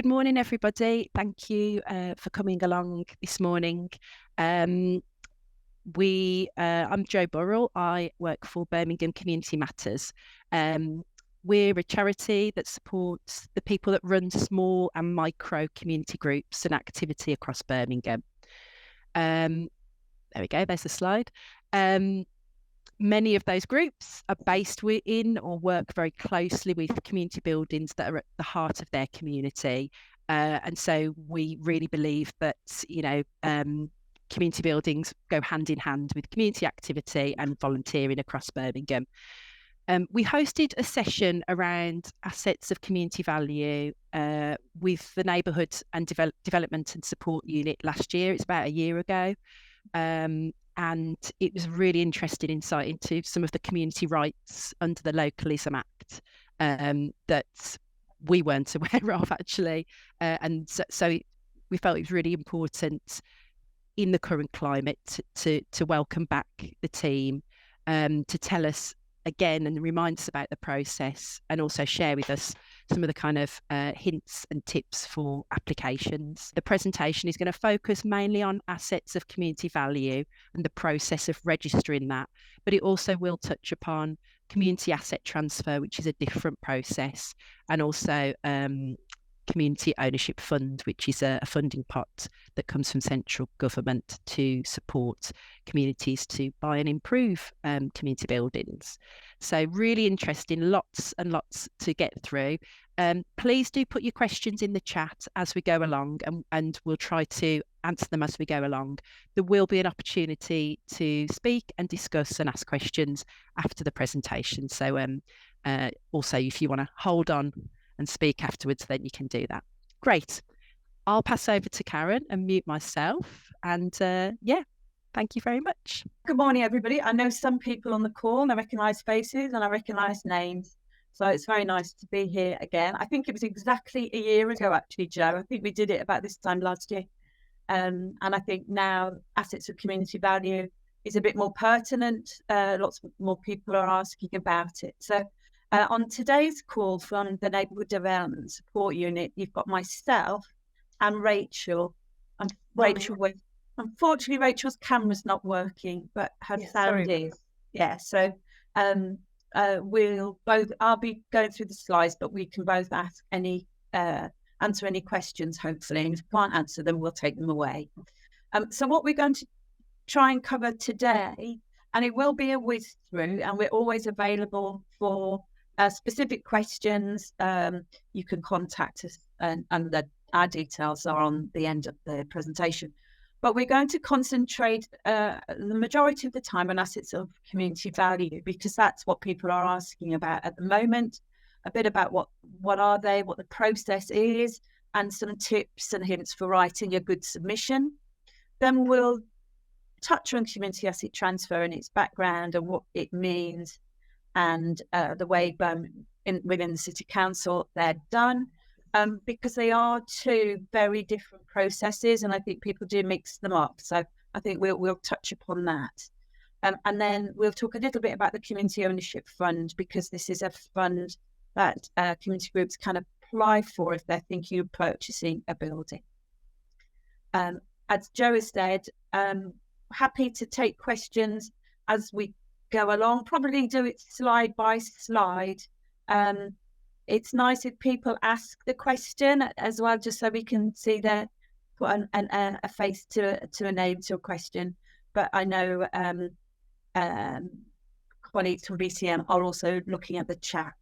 Good morning, everybody. Thank you for coming along this morning. I'm Jo Burrell. I work for Birmingham Community Matters. We're a charity that supports the people that run small and micro community groups and activity across Birmingham. There we go, there's the slide. Many of those groups are based within or work very closely with community buildings that are at the heart of their community. And so we really believe that, community buildings go hand in hand with community activity and volunteering across Birmingham. We hosted a session around assets of community value with the Neighbourhood and Development and Support Unit last year. It's about a year ago. And it was really interesting insight into some of the community rights under the Localism Act that we weren't aware of, actually. And so we felt it was really important in the current climate to welcome back the team, to tell us again and remind us about the process, and also share with us some of the kind of hints and tips for applications. The presentation is going to focus mainly on assets of community value and the process of registering that, but it also will touch upon community asset transfer, which is a different process, and also community ownership fund, which is a funding pot that comes from central government to support communities to buy and improve community buildings. So really interesting, lots and lots to get through. Please do put your questions in the chat as we go along, and we'll try to answer them as we go along. There will be an opportunity to speak and discuss and ask questions after the presentation. So also, if you want to hold on and speak afterwards, then you can do that. Great. I'll pass over to Karen and mute myself. And thank you very much. Good morning, everybody. I know some people on the call, and I recognise faces and I recognise names. So it's very nice to be here again. I think it was exactly a year ago, actually, Jo. I think we did it about this time last year. And I think now assets of community value is a bit more pertinent. Lots more people are asking about it. So on today's call from the Neighbourhood Development and Support Unit, you've got myself and Rachel. Unfortunately, Rachel's camera's not working, but her sound is. Yeah, so I'll be going through the slides, but we can both answer any questions, hopefully. And if we can't answer them, we'll take them away. So what we're going to try and cover today, and it will be a whiz through, and we're always available for specific questions. You can contact us, and our details are on the end of the presentation. But we're going to concentrate the majority of the time on assets of community value, because that's what people are asking about at the moment. A bit about what are they, what the process is, and some tips and hints for writing a good submission. Then we'll touch on community asset transfer and its background and what it means, and the way within the City Council they're done. Because they are two very different processes, and I think people do mix them up. So I think we'll touch upon that. And then we'll talk a little bit about the Community Ownership Fund, because this is a fund that community groups can apply for if they're thinking of purchasing a building. As Jo has said, happy to take questions as we go along, probably do it slide by slide. It's nice if people ask the question as well, just so we can see put a face to a name to a question. But I know colleagues from BCM are also looking at the chat.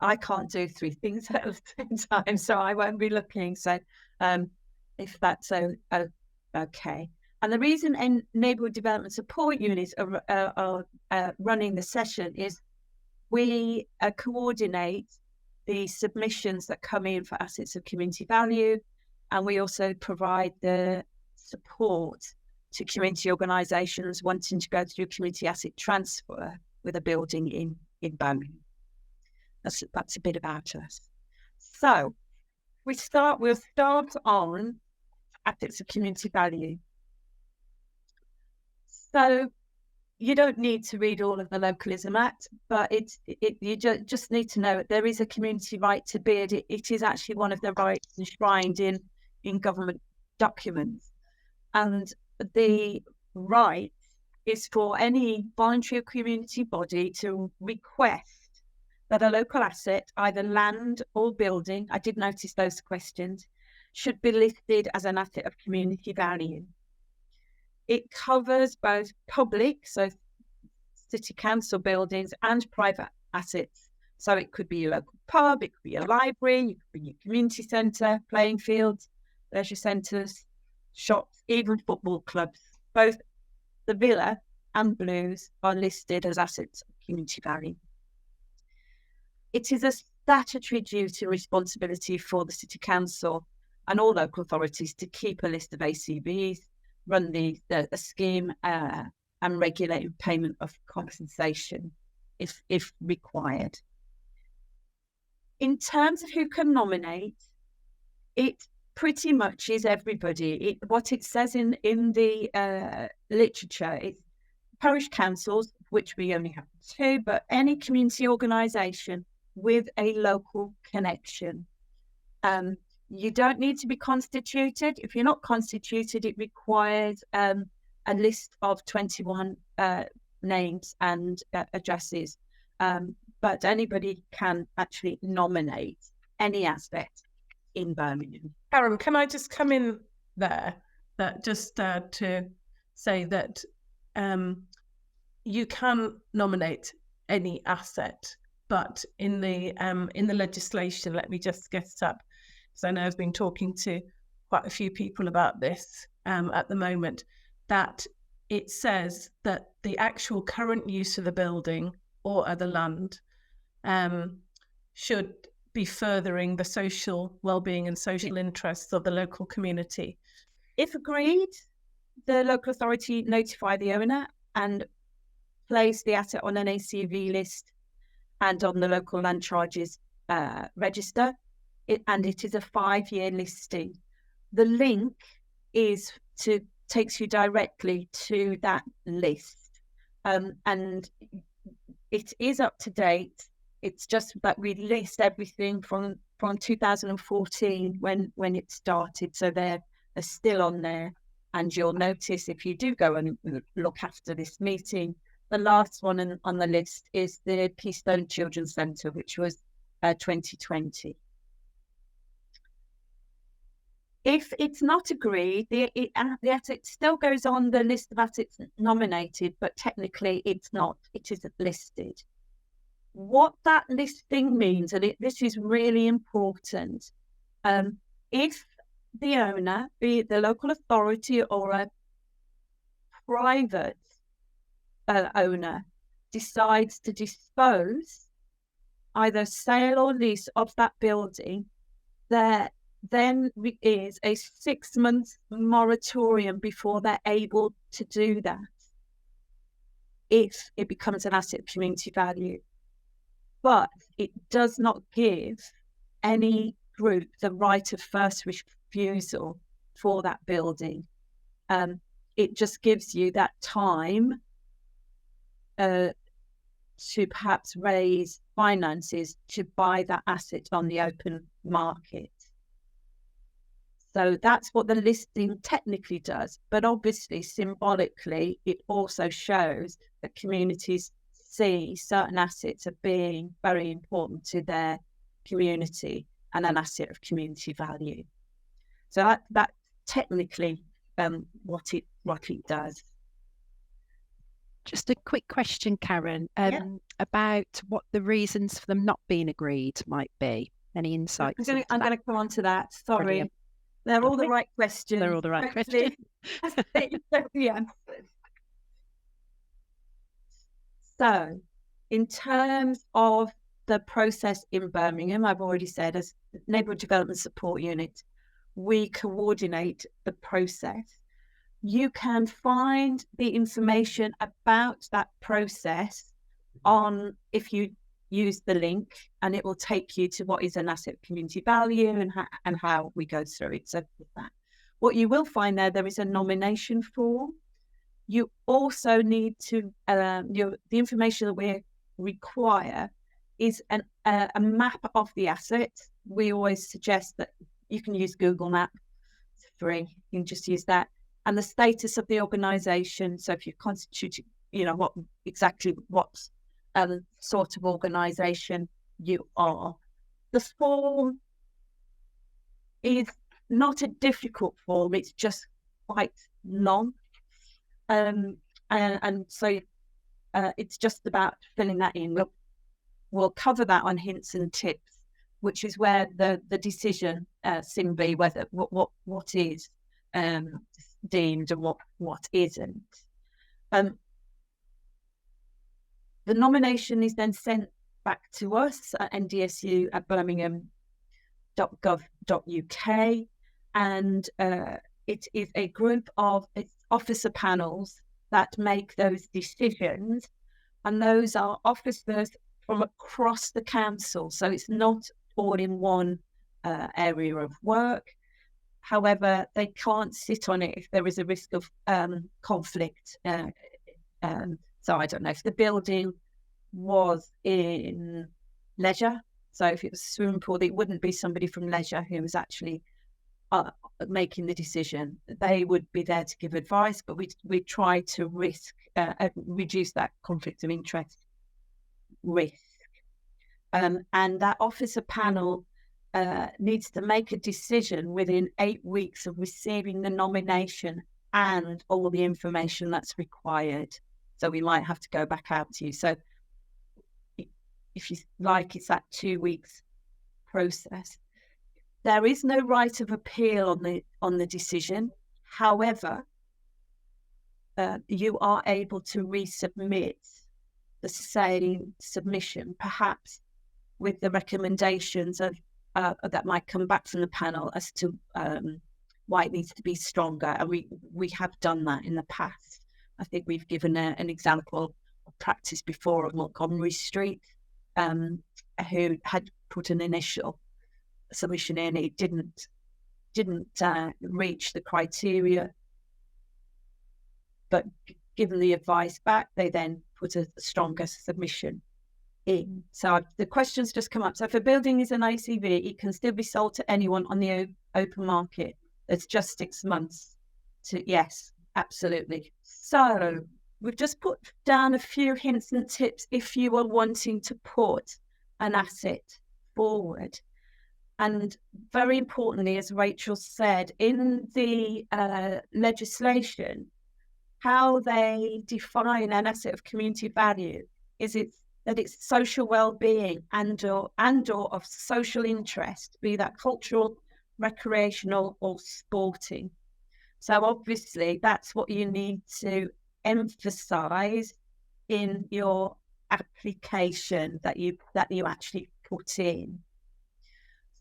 I can't do three things at the same time, so I won't be looking. So if that's okay. And the reason Neighbourhood Development Support Units are running the session is we coordinate the submissions that come in for assets of community value, and we also provide the support to community organisations wanting to go through community asset transfer with a building in Birmingham. That's a bit about us. So we'll start on assets of community value. So you don't need to read all of the Localism Act, but you just need to know there is a community right to bid. It is actually one of the rights enshrined in government documents. And the right is for any voluntary or community body to request that a local asset, either land or building, I did notice those questions, should be listed as an asset of community value. It covers both public, so city council buildings, and private assets. So it could be a local pub, it could be a library, it could be a community centre, playing fields, leisure centres, shops, even football clubs. Both the Villa and Blues are listed as assets of community value. It is a statutory duty and responsibility for the City Council and all local authorities to keep a list of ACVs, run the scheme and regulate payment of compensation if required. In terms of who can nominate, it pretty much is everybody. What it says in the literature is parish councils, which we only have 2, but any community organisation with a local connection. You don't need to be constituted. If you're not constituted, it requires a list of 21 names and addresses. But anybody can actually nominate any aspect in Birmingham. Karen, can I just come in there? That just to say that you can nominate any asset, but in the legislation, let me just get it up, because I know I've been talking to quite a few people about this at the moment, that it says that the actual current use of the building or other land should be furthering the social well-being and social interests of the local community. If agreed, the local authority notify the owner and place the asset on an ACV list and on the local land charges register. It is a 5-year listing. The link takes you directly to that list, and it is up to date. It's just that we list everything from 2014 when it started, so they're still on there. And you'll notice if you do go and look after this meeting, the last one on the list is the Keystone Children's Centre, which was 2020. If it's not agreed, the asset still goes on the list of assets nominated, but technically it's not. It isn't listed. What that listing means, and this is really important, if the owner, be it the local authority or a private owner, decides to dispose, either sale or lease, of that building, there then is a 6-month moratorium before they're able to do that, if it becomes an asset of community value. But it does not give any group the right of first refusal for that building. It just gives you that time to perhaps raise finances to buy that asset on the open market. So that's what the listing technically does. But obviously, symbolically, it also shows that communities see certain assets as being very important to their community and an asset of community value. So that technically what it does. Just a quick question, Karen, about what the reasons for them not being agreed might be. Any insights? I'm going to come on to that. Sorry. Brilliant. They're all the right questions. They're all the right questions. So, in terms of the process in Birmingham, I've already said, as Neighbourhood Development Support Unit, we coordinate the process. You can find the information about that process if you use the link, and it will take you to what is an asset community value and how we go through it. So that, what you will find there is a nomination form. You also need to, the information that we require is a map of the asset. We always suggest that you can use Google Map. It's free. You can just use that. And the status of the organisation. So if you're constituting, what sort of organisation you are. The form is not a difficult form. It's just quite long. And so it's just about filling that in. We'll cover that on hints and tips, which is where the decision be whether what is deemed and what isn't. The nomination is then sent back to us at ndsu@birmingham.gov.uk, and it is a group of officer panels that make those decisions, and those are officers from across the council. So it's not all in one area of work. However, they can't sit on it if there is a risk of conflict. So I don't know if the building was in leisure. So if it was a swimming pool, it wouldn't be somebody from leisure who was actually making the decision. They would be there to give advice, but we try to reduce that conflict of interest risk. And that officer panel needs to make a decision within 8 weeks of receiving the nomination and all the information that's required. So we might have to go back out to you. So if you like, it's that 2 weeks process. There is no right of appeal on the decision. However, you are able to resubmit the same submission, perhaps with the recommendations of that might come back from the panel as to why it needs to be stronger. And we have done that in the past. I think we've given an example of practice before at Montgomery Street, who had put an initial submission in. It didn't reach the criteria, but given the advice back, they then put a stronger submission in. So the questions just come up. So if a building is an ACV, it can still be sold to anyone on the open market. It's just 6 months. Yes, absolutely. So we've just put down a few hints and tips if you are wanting to put an asset forward. And very importantly, as Rachel said, in the legislation, how they define an asset of community value is that it's social well-being and or of social interest, be that cultural, recreational or sporting. So obviously that's what you need to emphasise in your application that you actually put in.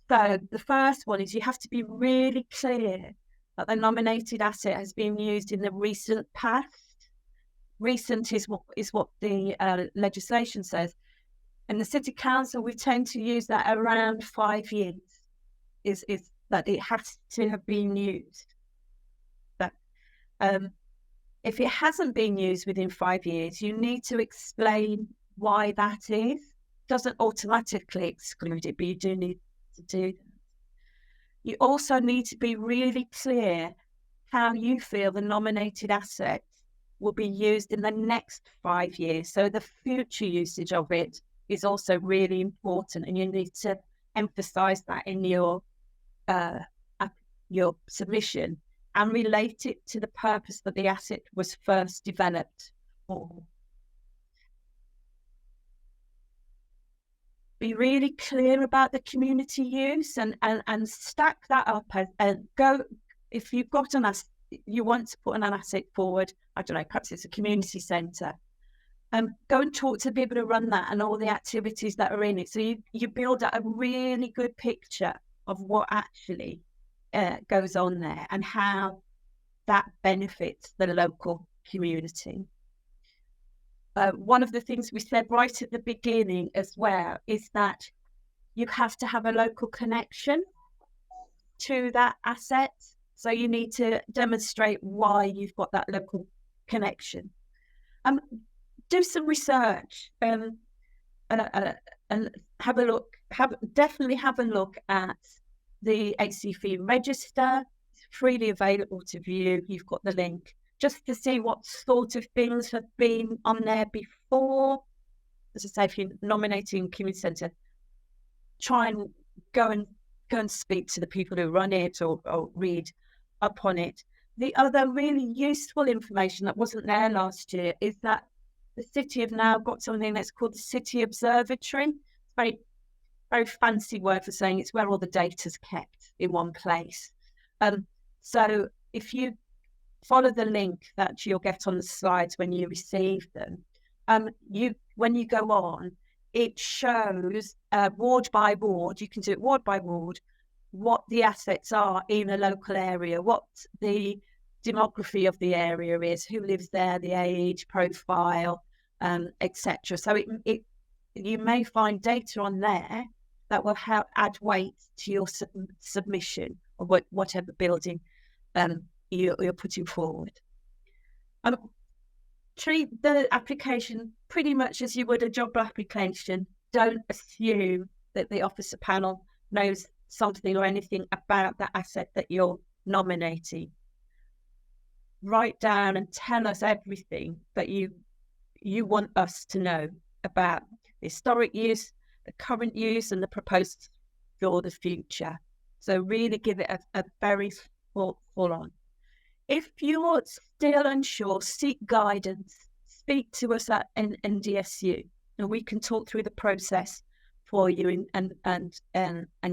So the first one is you have to be really clear that the nominated asset has been used in the recent past. Recent is what the legislation says. In the City Council, we tend to use that around 5 years, is that it has to have been used. But if it hasn't been used within 5 years, you need to explain why that is. It doesn't automatically exclude it, but you do need to do that. You also need to be really clear how you feel the nominated asset will be used in the next 5 years. So the future usage of it is also really important, and you need to emphasise that in your submission and relate it to the purpose that the asset was first developed for. Be really clear about the community use and stack that up and go. If you've got an asset, you want to put an asset forward, I don't know, perhaps it's a community centre, go and talk to people who run that and all the activities that are in it. So you build a really good picture of what actually goes on there and how that benefits the local community. One of the things we said right at the beginning as well is that you have to have a local connection to that asset. So you need to demonstrate why you've got that local connection. Do some research and have a look. Definitely have a look at the HCV register. It's freely available to view. You've got the link just to see what sort of things have been on there before. As I say, if you're nominating community centre, try and go and speak to the people who run it or read up on it. The other really useful information that wasn't there last year is that the city have now got something that's called the City Observatory. It's very, very fancy word for saying it's where all the data's kept in one place. So if you follow the link that you'll get on the slides when you receive them, when you go on, it shows ward by ward. You can do it ward by ward, what the assets are in a local area, what the demography of the area is, who lives there, the age profile, etc. So you may find data on there that will add weight to your submission of whatever building you're putting forward. Treat the application pretty much as you would a job application. Don't assume that the officer panel knows something or anything about the asset that you're nominating. Write down and tell us everything that you want us to know about the historic use, the current use, and the proposed for the future. So really give it a very full on. If you're still unsure, seek guidance. Speak to us at NDSU, and we can talk through the process for you and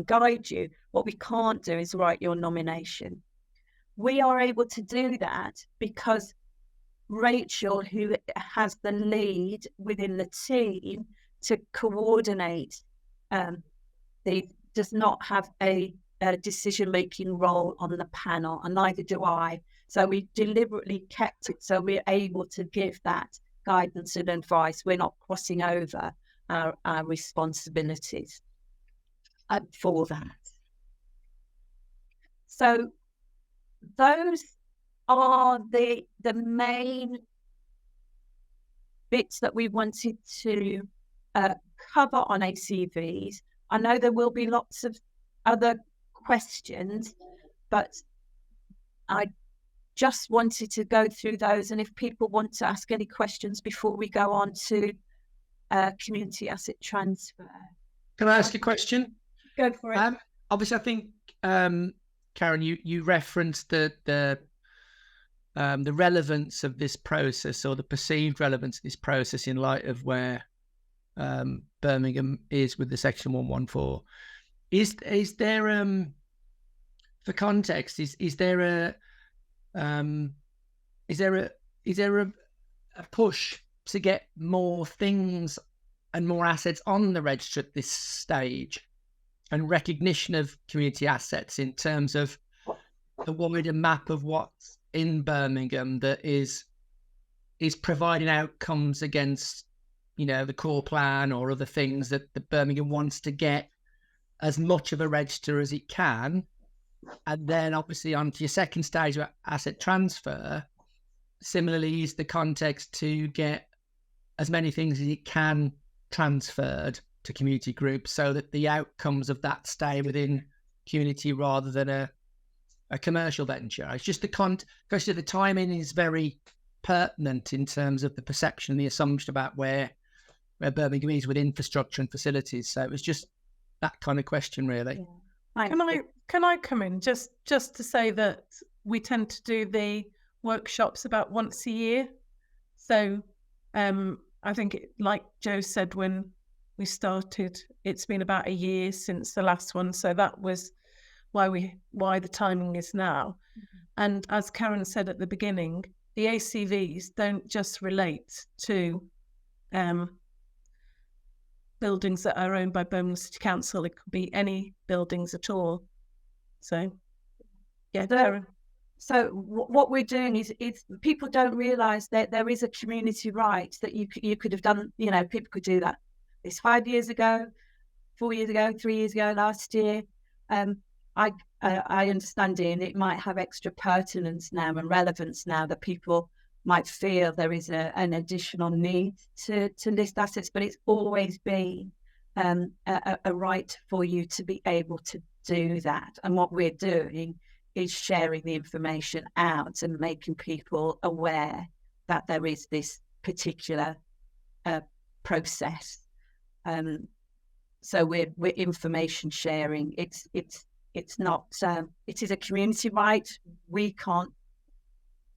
guide you. What we can't do is write your nomination. We are able to do that because Rachel, who has the lead within the team to coordinate, does not have a decision-making role on the panel, and neither do I. So we deliberately kept it so we're able to give that guidance and advice. We're not crossing over our responsibilities for that. So those are the main bits that we wanted to cover on ACVs. I know there will be lots of other questions, but I just wanted to go through those. And if people want to ask any questions before we go on to community asset transfer. Can I ask a question? Go for it. Obviously, I think, Karen, you referenced the relevance of this process, or the perceived relevance of this process, in light of where Birmingham is with the Section 114. Is there for context? Is there a push to get more things and more assets on the register at this stage, and recognition of community assets in terms of the wider map of what's in Birmingham that is providing outcomes against, the core plan or other things that the Birmingham wants to get as much of a register as it can, and then obviously onto your second stage of asset transfer, similarly is the context to get as many things as it can transferred to community groups, so that the outcomes of that stay within community rather than a commercial venture. It's just especially the timing is very pertinent in terms of the perception and the assumption about where Birmingham is with infrastructure and facilities. So it was just that kind of question, really. Yeah. Can I come in just to say that we tend to do the workshops about once a year. So I think, like Joe said when we started, it's been about a year since the last one. So that was why the timing is now. Mm-hmm. And as Karen said at the beginning, the ACVs don't just relate to buildings that are owned by Birmingham City Council. It could be any buildings at all. So, yeah, Karen. So what we're doing is people don't realise that there is a community right that you could have done. People could do that. It's 5 years ago, 4 years ago, 3 years ago, last year. I understand it, and it might have extra pertinence now and relevance now that people might feel there is an additional need to list assets, but it's always been a right for you to be able to do that. And what we're doing is sharing the information out and making people aware that there is this particular process. So we're information sharing. It's not. It is a community right. We can't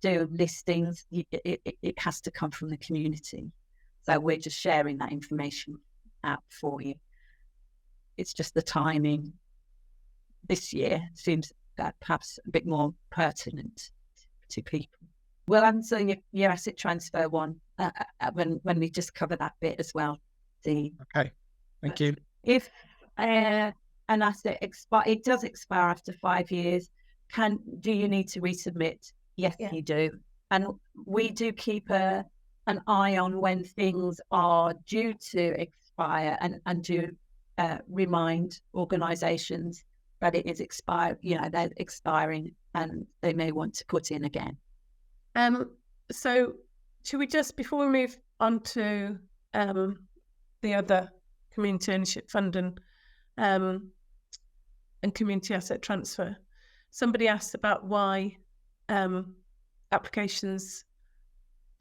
do listings. It has to come from the community. So we're just sharing that information out for you. It's just the timing this year seems that perhaps a bit more pertinent to people. We'll answer your asset transfer one when we just cover that bit as well. Okay, thank you. If an asset it does expire after 5 years, do you need to resubmit? Yes, you do. And we do keep an eye on when things are due to expire and do remind organisations that it is expired, they're expiring and they may want to put in again. So should we just, before we move on to the other community ownership fund and community asset transfer, somebody asked about why applications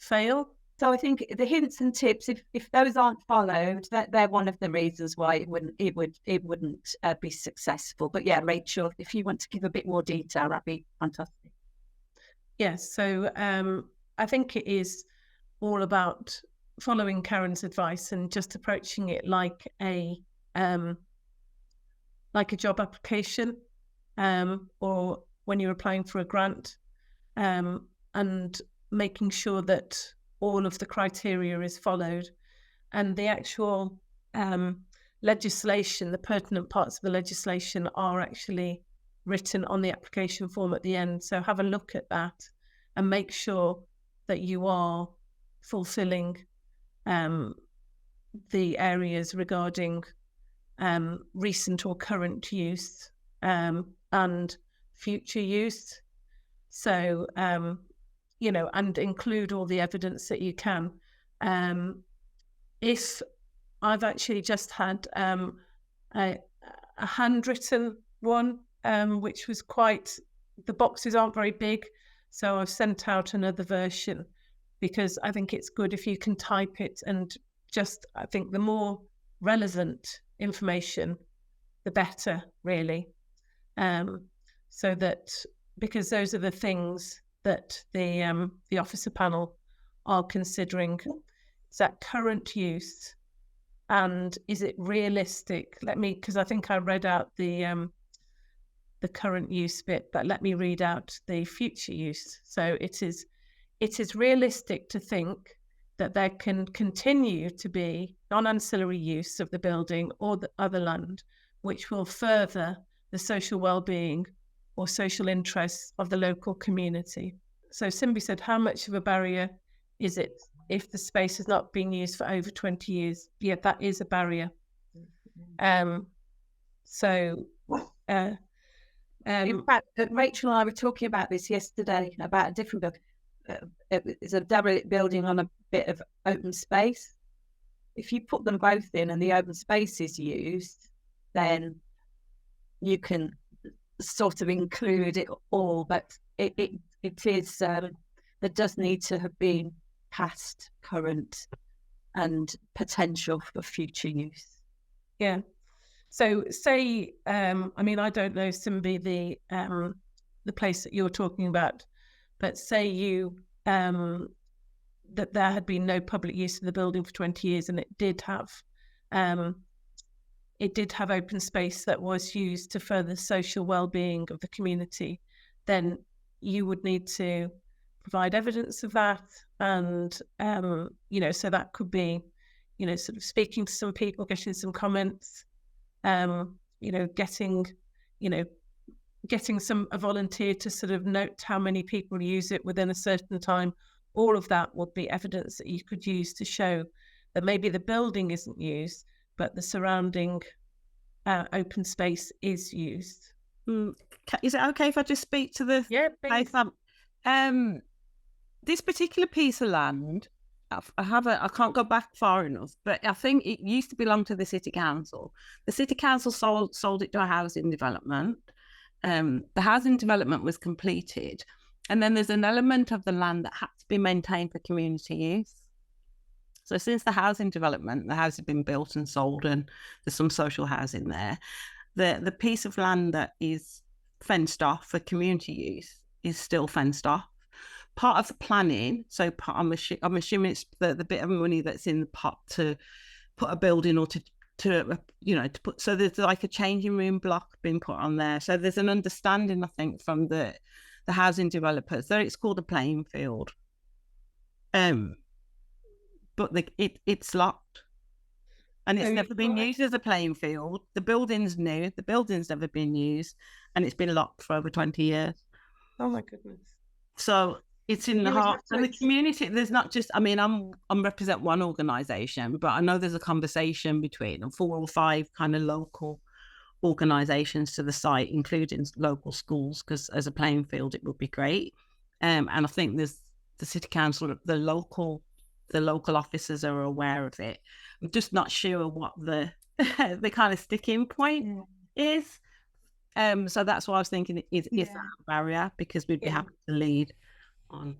fail. So I think the hints and tips, if those aren't followed, they're one of the reasons why it wouldn't be successful. But yeah, Rachel, if you want to give a bit more detail, that'd be fantastic. Yes, so I think it is all about following Karen's advice and just approaching it like a job application, or when you're applying for a grant, and making sure that all of the criteria is followed, and the actual legislation, the pertinent parts of the legislation are actually written on the application form at the end. So have a look at that and make sure that you are fulfilling the areas regarding recent or current use and future use. So, and include all the evidence that you can. If I've actually just had a handwritten one, which was the boxes aren't very big, so I've sent out another version because I think it's good if you can type it, and I think the more relevant information, the better, really. So that, because those are the things that the officer panel are considering. Is that current use, and is it realistic? Because I think I read out the current use bit, but let me read out the future use. So it is realistic to think that there can continue to be non-ancillary use of the building or the other land which will further the social well-being or social interests of the local community. So Simbi said, how much of a barrier is it if the space has not been used for over 20 years? Yeah, that is a barrier. In fact, Rachel and I were talking about this yesterday, about a different building. It's a derelict building on a bit of open space. If you put them both in and the open space is used, then you can sort of include it all, but it is there does need to have been past, current, and potential for future use. Yeah. So say, I don't know, Simbi, the place that you're talking about, but say you that there had been no public use of the building for 20 years, and it did have open space that was used to further social well-being of the community, then you would need to provide evidence of that. And, so that could be, sort of speaking to some people, getting some comments, getting a volunteer to sort of note how many people use it within a certain time. All of that would be evidence that you could use to show that maybe the building isn't used, but the surrounding open space is used. Is it okay if I just speak to the place? this particular piece of land, I can't go back far enough, but I think it used to belong to the City Council. The City Council sold it to a housing development. The housing development was completed, and then there's an element of the land that had to be maintained for community use. So since the housing development, the house has been built and sold, and there's some social housing there. The piece of land that is fenced off for community use is still fenced off. Part of the planning, so I'm assuming it's the bit of money that's in the pot to put a building or to put, so there's like a changing room block being put on there. So there's an understanding, I think, from the housing developers that it's called a playing field. But it's locked, and it's never been used as a playing field. The building's new, the building's never been used, and it's been locked for over 20 years. Oh my goodness. So it's in the heart of the community. There's not just, I mean, I'm represent one organisation, but I know there's a conversation between 4 or 5 kind of local organisations to the site, including local schools, because as a playing field, it would be great. And I think there's the City Council, the local officers are aware of it. I'm just not sure what the kind of sticking point is. So that's why I was thinking is that a barrier, because we'd be happy to lead on.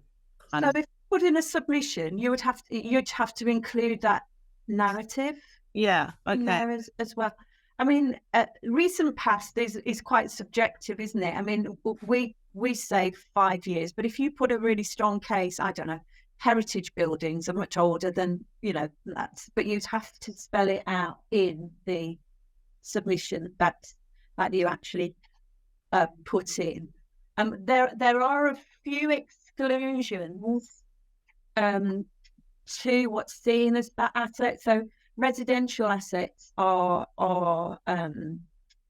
So if you put in a submission, you'd have to include that narrative. Yeah. Okay. There as well. I mean, recent past is quite subjective, isn't it? I mean, we say 5 years, but if you put a really strong case, I don't know, heritage buildings are much older than, but you'd have to spell it out in the submission that you actually put in. There are a few exclusions to what's seen as that asset. So residential assets are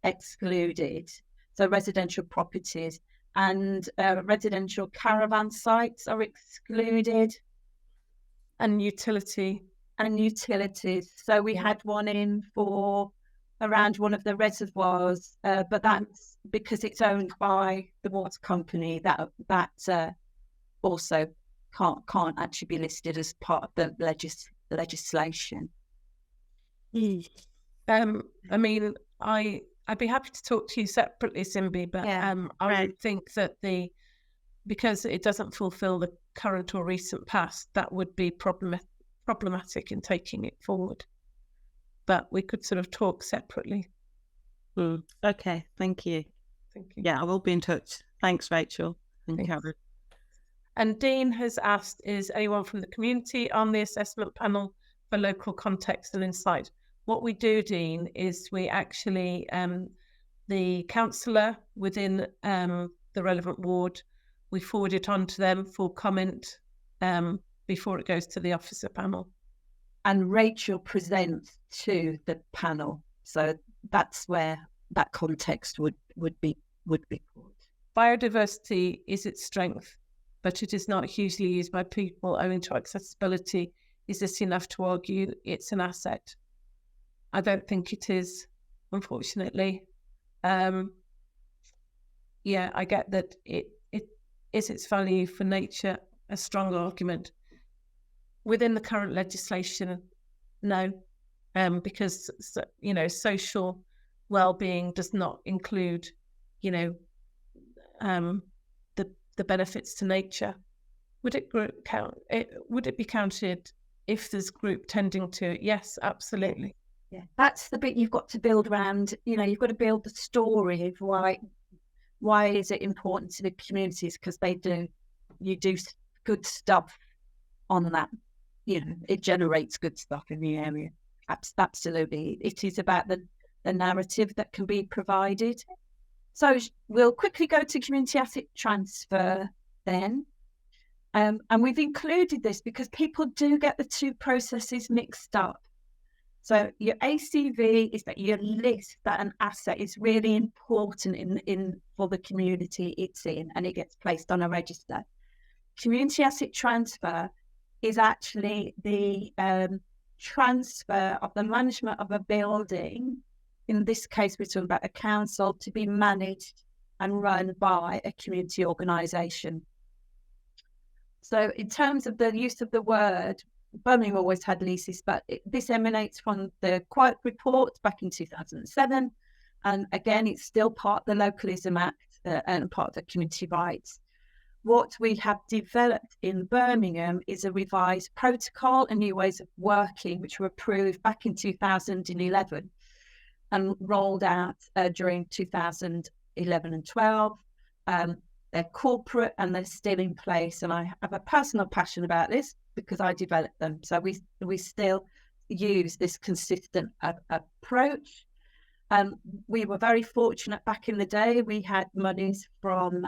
excluded. So residential properties and residential caravan sites are excluded. And utilities. So we had one in for around one of the reservoirs, but that's because it's owned by the water company. That also can't actually be listed as part of the legislation. I mean, I'd be happy to talk to you separately, Simbi, but I would think that because it doesn't fulfil the current or recent past, that would be problematic in taking it forward. But we could sort of talk separately. Okay, thank you. Yeah, I will be in touch. Thanks, Rachel and Karen. And Dean has asked, is anyone from the community on the assessment panel for local context and insight? What we do, Dean, is we actually, the councillor within the relevant ward, we forward it on to them for comment before it goes to the officer panel. And Rachel presents to the panel. So that's where that context would be put. Biodiversity is its strength, but it is not hugely used by people owing to accessibility. Is this enough to argue it's an asset? I don't think it is, unfortunately. I get that it is its value for nature, a strong argument. Within the current legislation, no, because social well-being does not include, the benefits to nature. Would it be counted if there's group tending to it? Yes, absolutely. Yeah, that's the bit you've got to build around. You've got to build the story of why is it important to the communities, because you do good stuff on that. It generates good stuff in the area. Absolutely. It is about the narrative that can be provided. So we'll quickly go to community asset transfer then. And we've included this because people do get the two processes mixed up. So your ACV is that you list that an asset is really important for the community it's in, and it gets placed on a register. Community asset transfer is actually the transfer of the management of a building. In this case, we're talking about a council, to be managed and run by a community organisation. So in terms of the use of the word, Birmingham always had leases, but this emanates from the Quiet Report back in 2007. And again, it's still part of the Localism Act and part of the community rights. What we have developed in Birmingham is a revised protocol and new ways of working, which were approved back in 2011 and rolled out during 2011 and 12. They're corporate and they're still in place. And I have a personal passion about this because I developed them. So we still use this consistent approach. We were very fortunate back in the day. We had monies from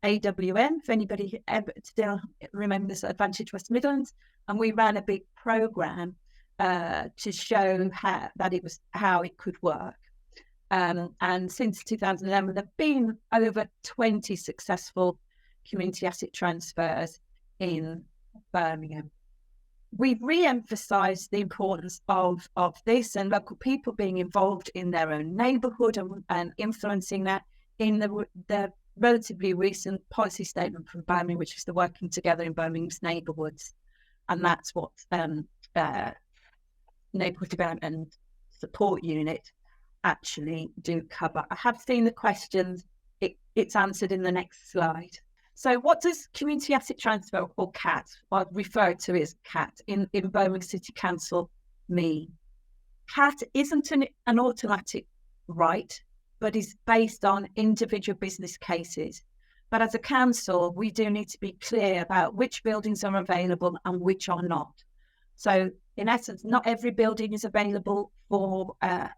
AWM, if anybody ever still remembers Advantage West Midlands, and we ran a big programme to show how it could work. And since 2011, there have been over 20 successful community asset transfers in Birmingham. We've re-emphasised the importance of this and local people being involved in their own neighbourhood and influencing that in the relatively recent policy statement from Birmingham, which is the Working Together in Birmingham's Neighbourhoods. And that's what Neighbourhood Development and Support Unit actually do cover. I have seen the questions. It's answered in the next slide. So what does Community Asset Transfer, or CAT, or referred to as CAT in Birmingham City Council, mean? CAT isn't an automatic right, but is based on individual business cases. But as a council, we do need to be clear about which buildings are available and which are not. So in essence, not every building is available for a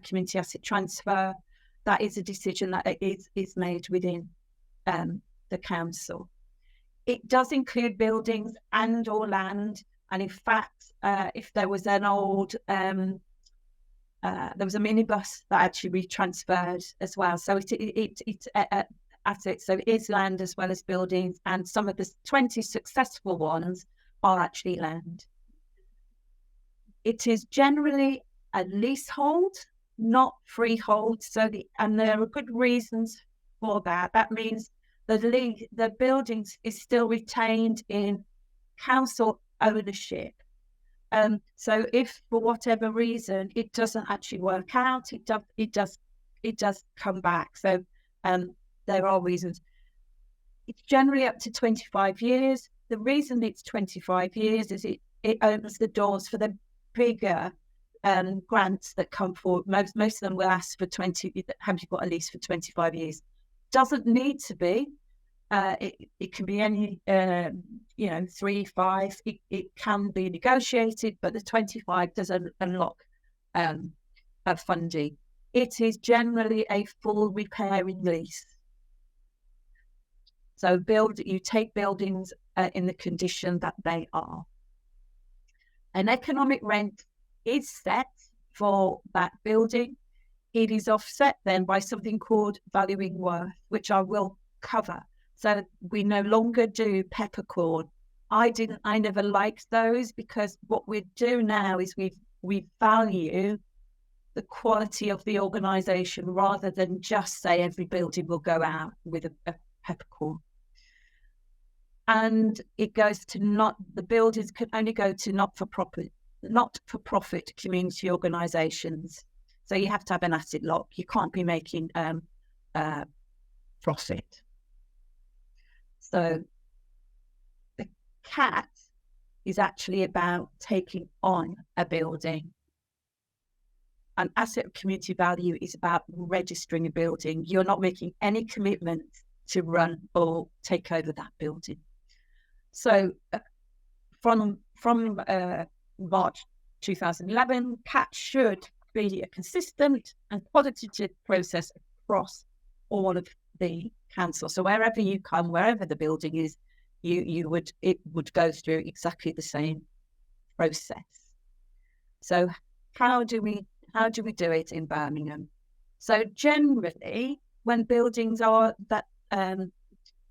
community asset transfer. That is a decision that is made within the council. It does include buildings and or land. And in fact, if there was an old, there was a minibus that actually retransferred as well. So it's assets. So it is land as well as buildings. And some of the 20 successful ones are actually land. It is generally a leasehold, not freehold. And there are good reasons for that. That means the buildings is still retained in council ownership. So if for whatever reason it doesn't actually work out, it does come back. So there are reasons. It's generally up to 25 years. The reason it's 25 years is it opens the doors for the bigger grants that come forward. Most of them will ask for 20. Have you got a lease for 25 years? Doesn't need to be. It can be any 3, 5. It can be negotiated, but the 25 does unlock funding. It is generally a full repairing lease. So you take buildings in the condition that they are. An economic rent is set for that building. It is offset then by something called valuing worth, which I will cover. So we no longer do peppercorn. I never liked those, because what we do now is we value the quality of the organisation rather than just say every building will go out with a peppercorn. And it goes to the buildings can only go to not-for-profit community organisations. So you have to have an asset lock. You can't be making profit. So the CAT is actually about taking on a building. An asset of community value is about registering a building. You're not making any commitment to run or take over that building. So from March 2011, CAT should be a consistent and qualitative process across all of the council. So wherever you come, wherever the building is, it would go through exactly the same process. So how do we do it in Birmingham? So generally, when buildings are that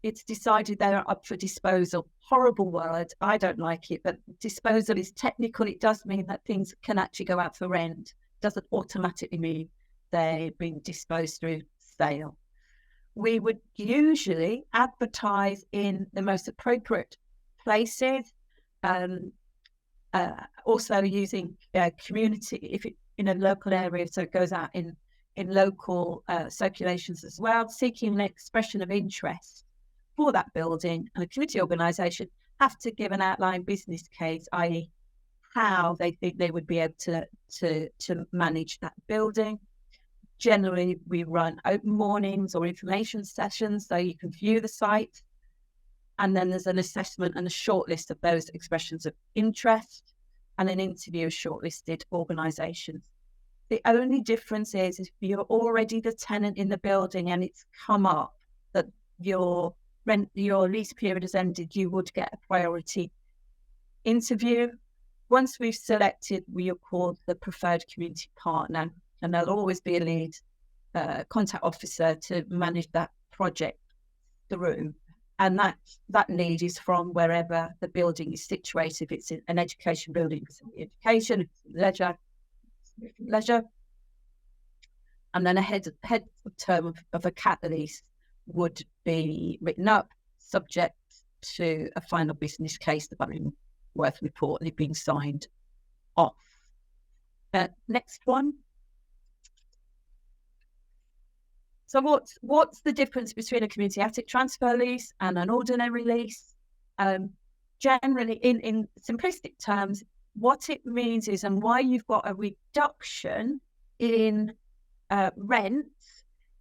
it's decided they're up for disposal. Horrible word, I don't like it, but disposal is technical. It does mean that things can actually go out for rent. It doesn't automatically mean they're being disposed through sale. we would usually advertise in the most appropriate places, also using community, if it in a local area, so it goes out in local circulations as well, seeking an expression of interest for that building. And a community organisation have to give an outline business case, i.e. how they think they would be able to manage that building. Generally, we run open mornings or information sessions so you can view the site. And then there's an assessment and a shortlist of those expressions of interest, and an interview of shortlisted organisations. The only difference is if you're already the tenant in the building and it's come up that your lease period has ended, you would get a priority interview. Once we've selected, we are called the preferred community partner, and there'll always be a lead contact officer to manage that project through. And that lead is from wherever the building is situated. If it's an education building, it's education, if it's leisure. And then a head of term of a cat lease would be written up, subject to a final business case, the value worth report, being signed off. Next one. So what's the difference between a community asset transfer lease and an ordinary lease? Generally, in simplistic terms, what it means is, and why you've got a reduction in rent,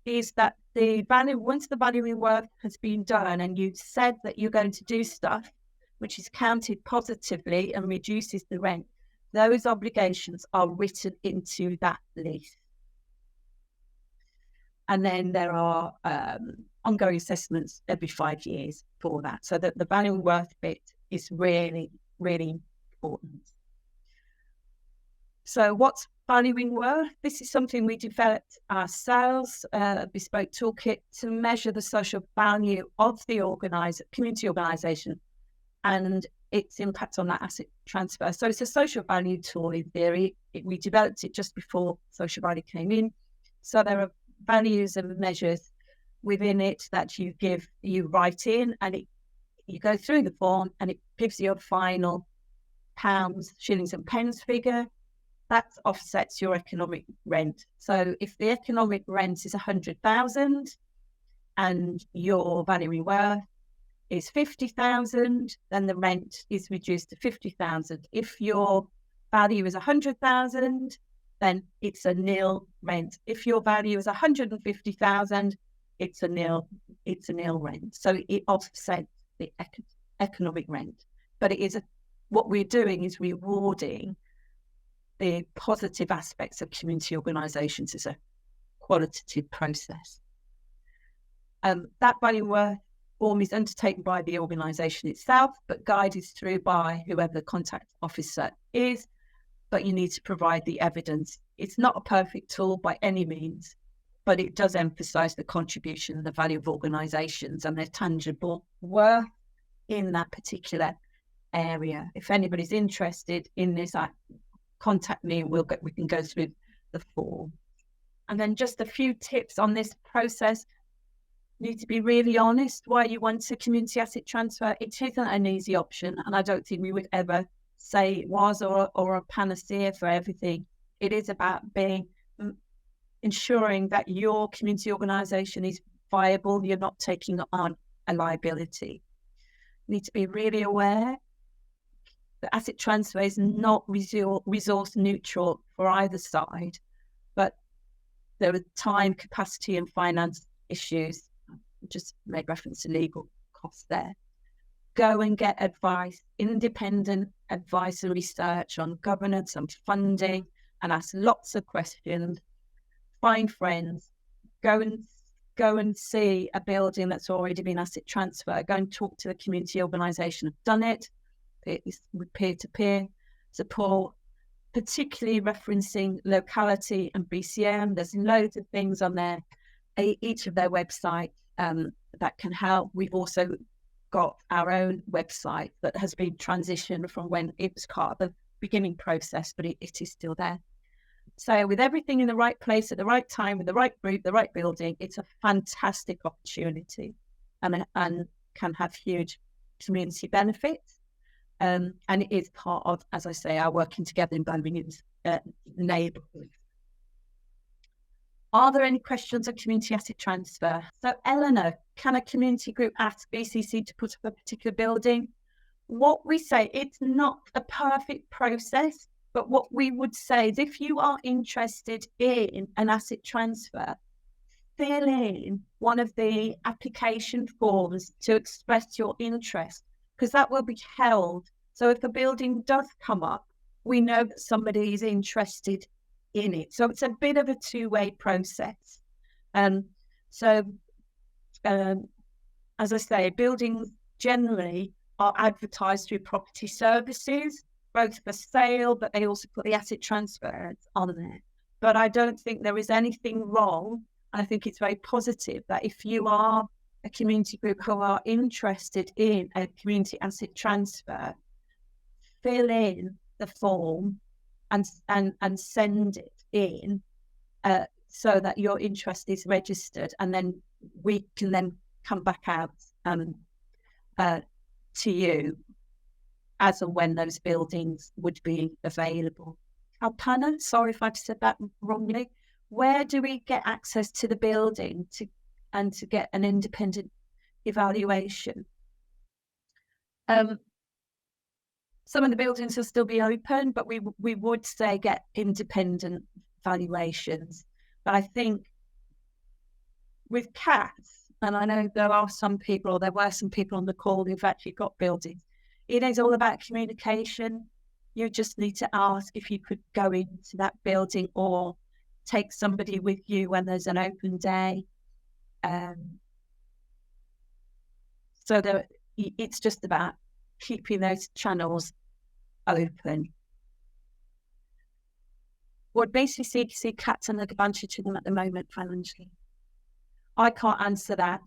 is that the value, once the valuing work has been done and you've said that you're going to do stuff which is counted positively and reduces the rent, those obligations are written into that lease. And then there are ongoing assessments every 5 years for that. So that the value worth bit is really, really important. So what's valuing worth? This is something we developed ourselves, a bespoke toolkit to measure the social value of the community organisation and its impact on that asset transfer. So it's a social value tool in theory. We developed it just before social value came in. So there are values and measures within it that you write in, and you go through the form and it gives you a final pounds, shillings and pence figure. That offsets your economic rent. So if the economic rent is 100,000 and your valuing worth is 50,000, then the rent is reduced to 50,000. If your value is 100,000, then it's a nil rent. If your value is 150,000, it's a nil rent. So it offsets the economic rent. But what we're doing is rewarding the positive aspects of community organisations as a qualitative process. That value worth form is undertaken by the organisation itself, but guided through by whoever the contact officer is. But you need to provide the evidence. It's not a perfect tool by any means, but it does emphasise the contribution and the value of organisations and their tangible worth in that particular area. If anybody's interested in this, contact me and we can go through the form. And then just a few tips on this process. You need to be really honest why you want a community asset transfer. It isn't an easy option, and I don't think we would ever say it was or a panacea for everything. It is about ensuring that your community organisation is viable. You're not taking on a liability. You need to be really aware that asset transfer is not resource neutral for either side, but there are time, capacity and finance issues. Just made reference to legal costs there. Go and get advice, independent advice and research on governance and funding, and ask lots of questions. Find friends. Go and see a building that's already been asset transferred. Go and talk to the community organisation who've done it. It's with peer-to-peer support, particularly referencing locality and BCM. There's loads of things on each of their websites that can help. We've also got our own website that has been transitioned from when it was part of the beginning process, but it is still there. So with everything in the right place at the right time, with the right group, the right building, it's a fantastic opportunity and can have huge community benefits. And it is part of, as I say, our working together in Birmingham's neighbourhood. Are there any questions on community asset transfer? So Eleanor, can a community group ask BCC to put up a particular building? What we say, it's not a perfect process, but what we would say is if you are interested in an asset transfer, fill in one of the application forms to express your interest, because that will be held. So if a building does come up, we know that somebody is interested in it. So it's a bit of a two-way process. As I say, buildings generally are advertised through property services, both for sale, but they also put the asset transfers on there. But I don't think there is anything wrong. I think it's very positive that if you are a community group who are interested in a community asset transfer, fill in the form and send it in so that your interest is registered, and then we can then come back out to you as and when those buildings would be available. Alpana, sorry if I've said that wrongly. Where do we get access to the building to get an independent evaluation? Some of the buildings will still be open, but we would say get independent valuations. But I think with CATS, and I know there were some people on the call who've actually got buildings, it is all about communication. You just need to ask if you could go into that building or take somebody with you when there's an open day. So it's just about keeping those channels open. Would BCC see CATS and the advantage to them at the moment financially? I can't answer that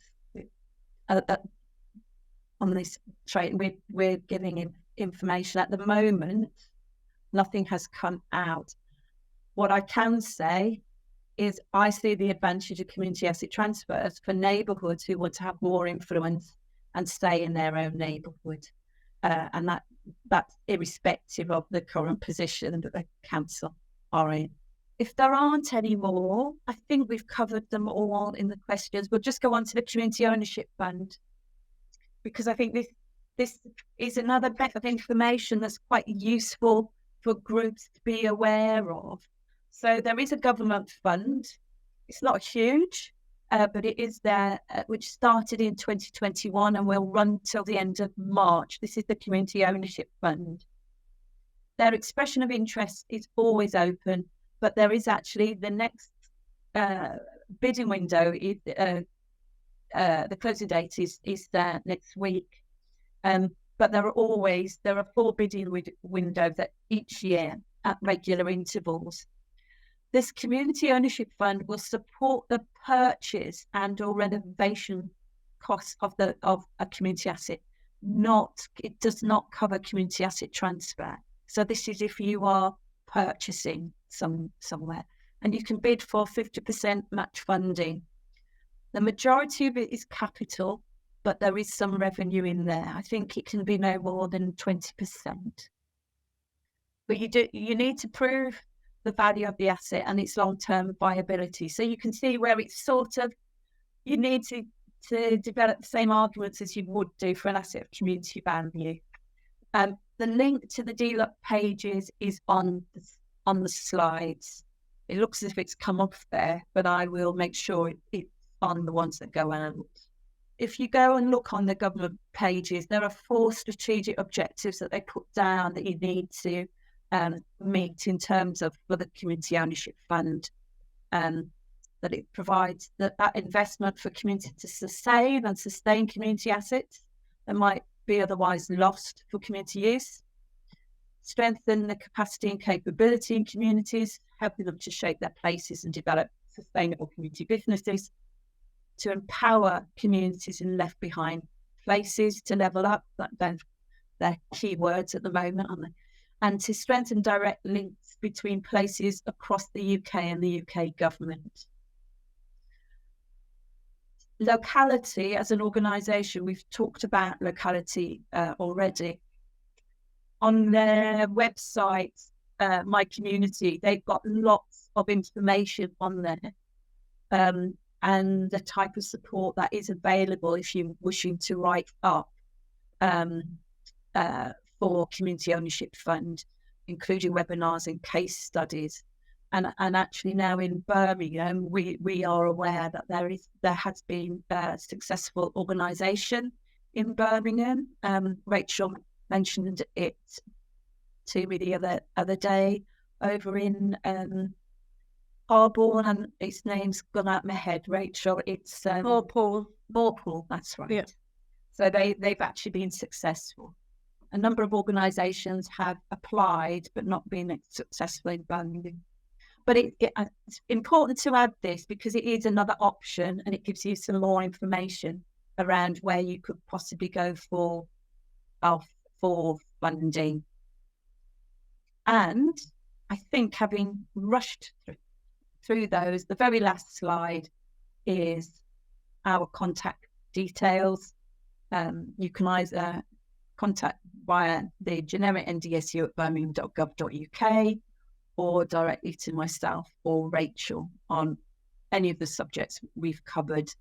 on this trade. We're giving him information at the moment. Nothing has come out. What I can say is I see the advantage of community asset transfers for neighbourhoods who want to have more influence and stay in their own neighbourhood. And that's irrespective of the current position that the council are in. If there aren't any more, I think we've covered them all in the questions. We'll just go on to the Community Ownership Fund, because I think this is another bit of information that's quite useful for groups to be aware of. So there is a government fund. It's not huge, but it is there, which started in 2021 and will run till the end of March. This is the Community Ownership Fund. Their expression of interest is always open, but there is actually the next bidding window. The closing date is there next week. But there are 4 bidding windows each year at regular intervals. This Community Ownership Fund will support the purchase and or renovation costs of a community asset. It does not cover community asset transfer. So this is if you are purchasing somewhere, and you can bid for 50% match funding. The majority of it is capital, but there is some revenue in there. I think it can be no more than 20%. But you need to prove the value of the asset and its long-term viability. So you can see where it's sort of, you need to develop the same arguments as you would do for an asset of community value. The link to the DLUP pages is on the slides. It looks as if it's come off there, but I will make sure it's on the ones that go out. If you go and look on the government pages, there are 4 strategic objectives that they put down that you need to meet in terms of for the Community Ownership Fund, that it provides that investment for community to sustain community assets that might be otherwise lost for community use, strengthen the capacity and capability in communities, helping them to shape their places and develop sustainable community businesses, to empower communities in left behind places to level up. They're key words at the moment, aren't they? and to strengthen direct links between places across the UK and the UK government. Locality as an organisation, we've talked about locality already. On their website, My Community, they've got lots of information on there, and the type of support that is available if you're wishing to write up for Community Ownership Fund, including webinars and case studies. And actually now in Birmingham, we are aware that there has been a successful organisation in Birmingham. Rachel mentioned it to me the other day over in Harborne, and its name's gone out my head, Rachel. It's Morpool, that's right. Yeah. So they've actually been successful. A number of organisations have applied but not been successful in Birmingham. But it's important to add this because it is another option, and it gives you some more information around where you could possibly go for funding. And I think, having rushed through those, the very last slide is our contact details. You can either contact via the generic ndsu@birmingham.gov.uk or directly to myself or Rachel on any of the subjects we've covered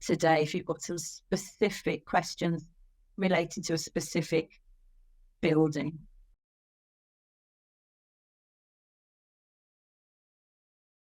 today. If you've got some specific questions related to a specific building.